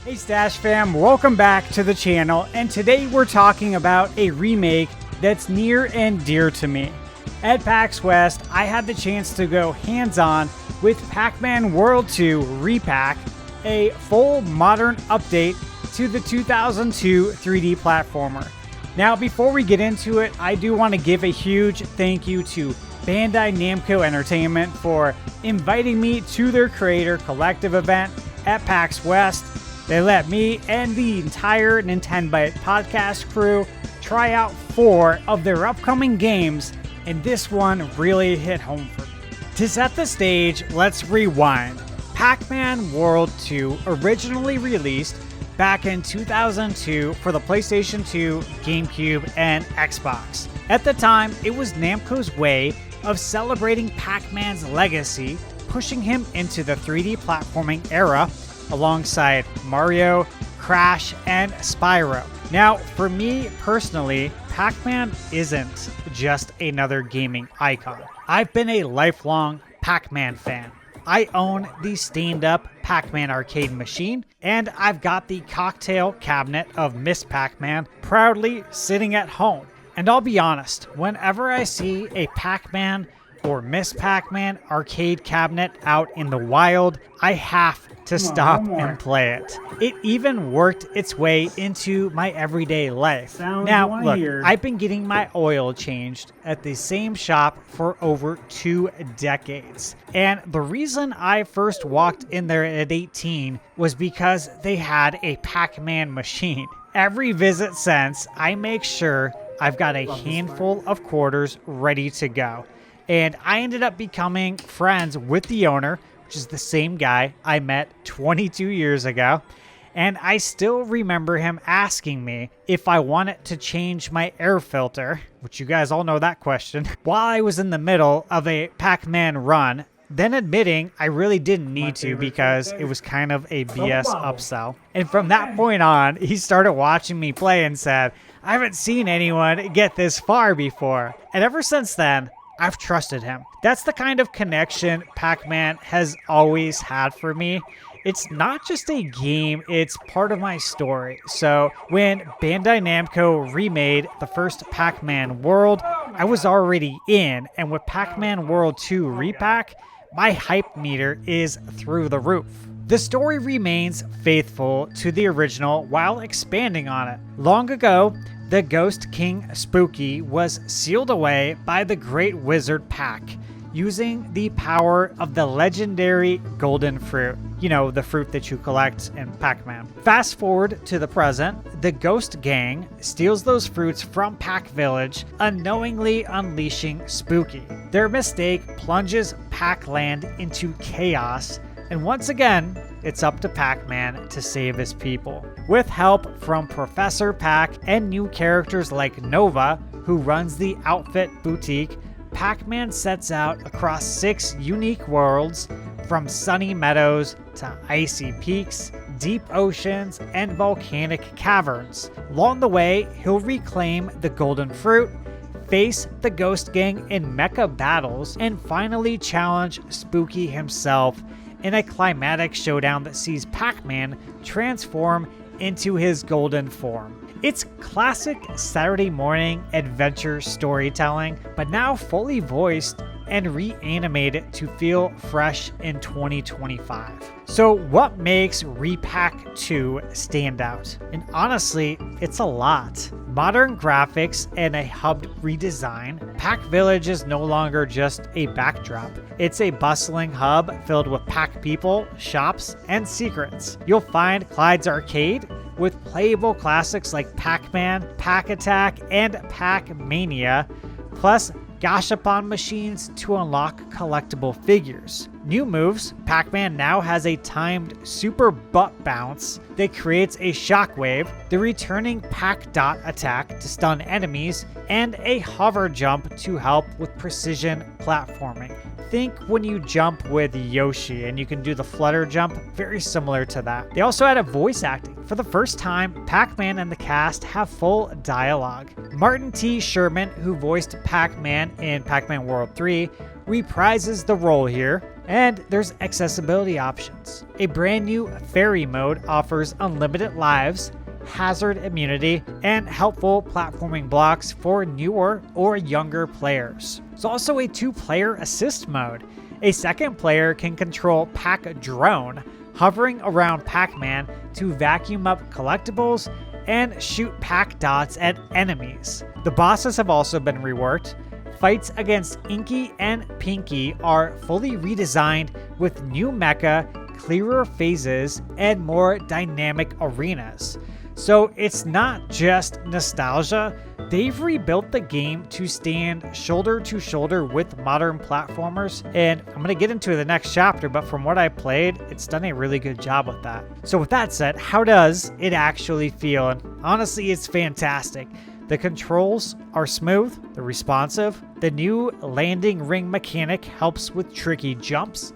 Hey Stash fam, welcome back to the channel, and today we're talking about a remake that's near and dear to me. At PAX West, I had the chance to go hands-on with Pac-Man World 2 Re-PAC, a full modern update to the 2002 3D platformer. Now, before we get into it, I do want to give a huge thank you to Bandai Namco Entertainment for inviting me to their Creator Collective event at PAX West. They let me and the entire Nintendo podcast crew try out 4 of their upcoming games, and this one really hit home for me. To set the stage, let's rewind. Pac-Man World 2 originally released back in 2002 for the PlayStation 2, GameCube, and Xbox. At the time, it was Namco's way of celebrating Pac-Man's legacy, pushing him into the 3D platforming era alongside Mario, Crash, and Spyro. Now, for me personally, Pac-Man isn't just another gaming icon. I've been a lifelong Pac-Man fan. I own the stand-up Pac-Man arcade machine, and I've got the cocktail cabinet of Miss Pac-Man proudly sitting at home. And I'll be honest, whenever I see a Pac-Man or Miss Pac-Man arcade cabinet out in the wild, I have to stop and play it. It even worked its way into my everyday life. Now, look, I've been getting my oil changed at the same shop for over 2 decades. And the reason I first walked in there at 18 was because they had a Pac-Man machine. Every visit since, I make sure I've got a handful of quarters ready to go. And I ended up becoming friends with the owner, which is the same guy I met 22 years ago. And I still remember him asking me if I wanted to change my air filter, which you guys all know that question, while I was in the middle of a Pac-Man run, then admitting I really didn't need to because it was kind of a BS upsell. And from that point on, he started watching me play and said, "I haven't seen anyone get this far before." And ever since then, I've trusted him. That's the kind of connection Pac-Man has always had for me. It's not just a game, it's part of my story. So when Bandai Namco remade the first Pac-Man World, I was already in, and with Pac-Man World 2 Re-PAC, my hype meter is through the roof. The story remains faithful to the original while expanding on it. Long ago, the Ghost King Spooky was sealed away by the great wizard Pac, using the power of the legendary golden fruit. You know, the fruit that you collect in Pac-Man. Fast forward to the present, the Ghost Gang steals those fruits from Pac Village, unknowingly unleashing Spooky. Their mistake plunges Pac-Land into chaos, and once again, it's up to Pac-Man to save his people. With help from Professor Pac and new characters like Nova, who runs the Outfit Boutique, Pac-Man sets out across 6 unique worlds, from sunny meadows to icy peaks, deep oceans, and volcanic caverns. Along the way, he'll reclaim the Golden Fruit, face the Ghost Gang in mecha battles, and finally challenge Spooky himself in a climatic showdown that sees Pac-Man transform into his golden form. It's classic Saturday morning adventure storytelling, but now fully voiced and reanimated to feel fresh in 2025. So what makes Re-PAC 2 stand out? And honestly, it's a lot. Modern graphics and a hubbed redesign, Pac Village is no longer just a backdrop. It's a bustling hub filled with Pac people, shops, and secrets. You'll find Clyde's Arcade with playable classics like Pac-Man, Pac-Attack, and Pac-Mania, plus Gashapon machines to unlock collectible figures. New moves, Pac-Man now has a timed super butt bounce that creates a shockwave, the returning Pac-Dot attack to stun enemies, and a hover jump to help with precision platforming. Think when you jump with Yoshi and you can do the flutter jump, very similar to that. They also added voice acting. For the first time, Pac-Man and the cast have full dialogue. Martin T. Sherman, who voiced Pac-Man in Pac-Man World 3, reprises the role here, And there's accessibility options. A brand new Fairy mode offers unlimited lives, hazard immunity, and helpful platforming blocks for newer or younger players. There's also a 2-player assist mode. A second player can control Pac Drone, hovering around Pac-Man to vacuum up collectibles and shoot Pac dots at enemies. The bosses have also been reworked. Fights against Inky and Pinky are fully redesigned with new mecha, clearer phases, and more dynamic arenas. So it's not just nostalgia, they've rebuilt the game to stand shoulder to shoulder with modern platformers, and I'm going to get into the next chapter, but from what I played, it's done a really good job with that. So with that said, how does it actually feel? And honestly, it's fantastic. The controls are smooth, they're responsive, the new landing ring mechanic helps with tricky jumps,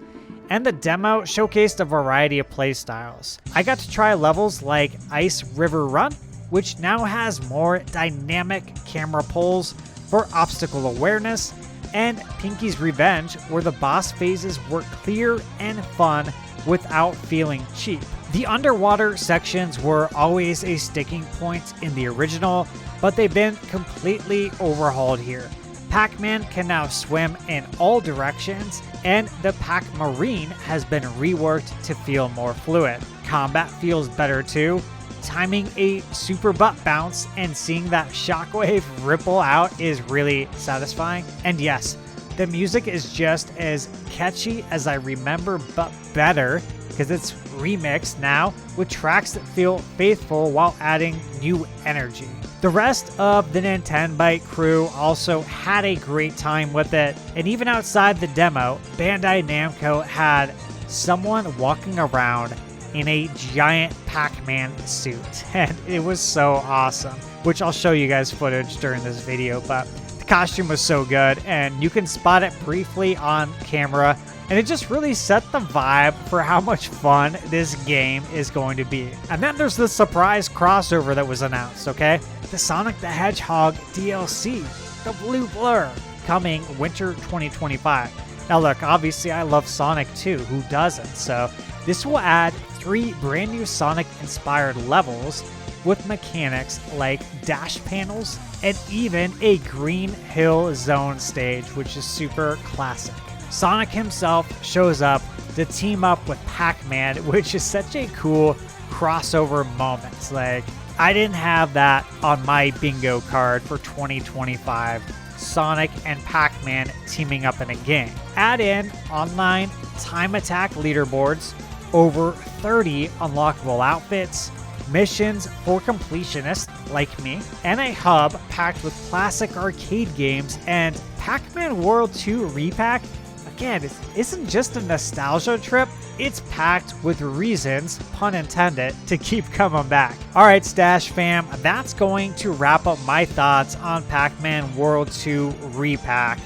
and the demo showcased a variety of playstyles. I got to try levels like Ice River Run, which now has more dynamic camera pulls for obstacle awareness, and Pinky's Revenge, where the boss phases were clear and fun without feeling cheap. The underwater sections were always a sticking point in the original, but they've been completely overhauled here. Pac-Man can now swim in all directions, and the Pac-Marine has been reworked to feel more fluid. Combat feels better too. Timing a super butt bounce and seeing that shockwave ripple out is really satisfying. And yes, the music is just as catchy as I remember, but better, because it's remixed now with tracks that feel faithful while adding new energy. The rest of the Nintendo crew also had a great time with it, and even outside the demo, Bandai Namco had someone walking around in a giant Pac-Man suit, and it was so awesome, which I'll show you guys footage during this video, but the costume was so good, and you can spot it briefly on camera, and it just really set the vibe for how much fun this game is going to be. And then there's the surprise crossover that was announced, okay? The Sonic the Hedgehog DLC, the Blue Blur, coming winter 2025. Now look, obviously I love Sonic too, who doesn't? So this will add 3 brand new Sonic-inspired levels with mechanics like dash panels and even a Green Hill Zone stage, which is super classic. Sonic himself shows up to team up with Pac-Man, which is such a cool crossover moment. Like, I didn't have that on my bingo card for 2025. Sonic and Pac-Man teaming up in a game. Add in online time attack leaderboards, over 30 unlockable outfits, missions for completionists like me, and a hub packed with classic arcade games, and Pac-Man World 2 Re-PAC. Again, it isn't just a nostalgia trip, it's packed with reasons, pun intended, to keep coming back. Alright Stash fam, that's going to wrap up my thoughts on Pac-Man World 2 Re-PAC.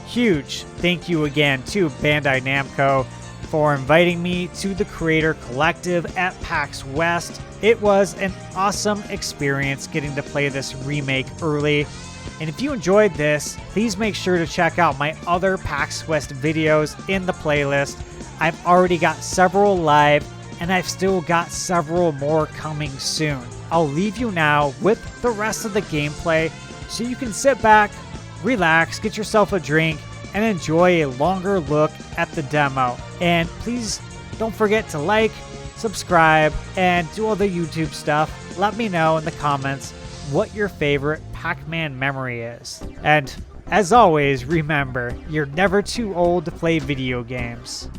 Huge thank you again to Bandai Namco for inviting me to the Creator Collective at PAX West. It was an awesome experience getting to play this remake early. And if you enjoyed this, please make sure to check out my other PAX West videos in the playlist. I've already got several live, and I've still got several more coming soon. I'll leave you now with the rest of the gameplay so you can sit back, relax, get yourself a drink, and enjoy a longer look at the demo. And please don't forget to like, subscribe, and do all the YouTube stuff. Let me know in the comments what your favorite Pac-Man memory is. And as always, remember, you're never too old to play video games.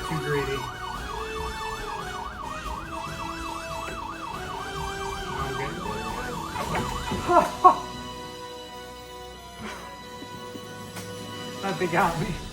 too greedy. That they got me.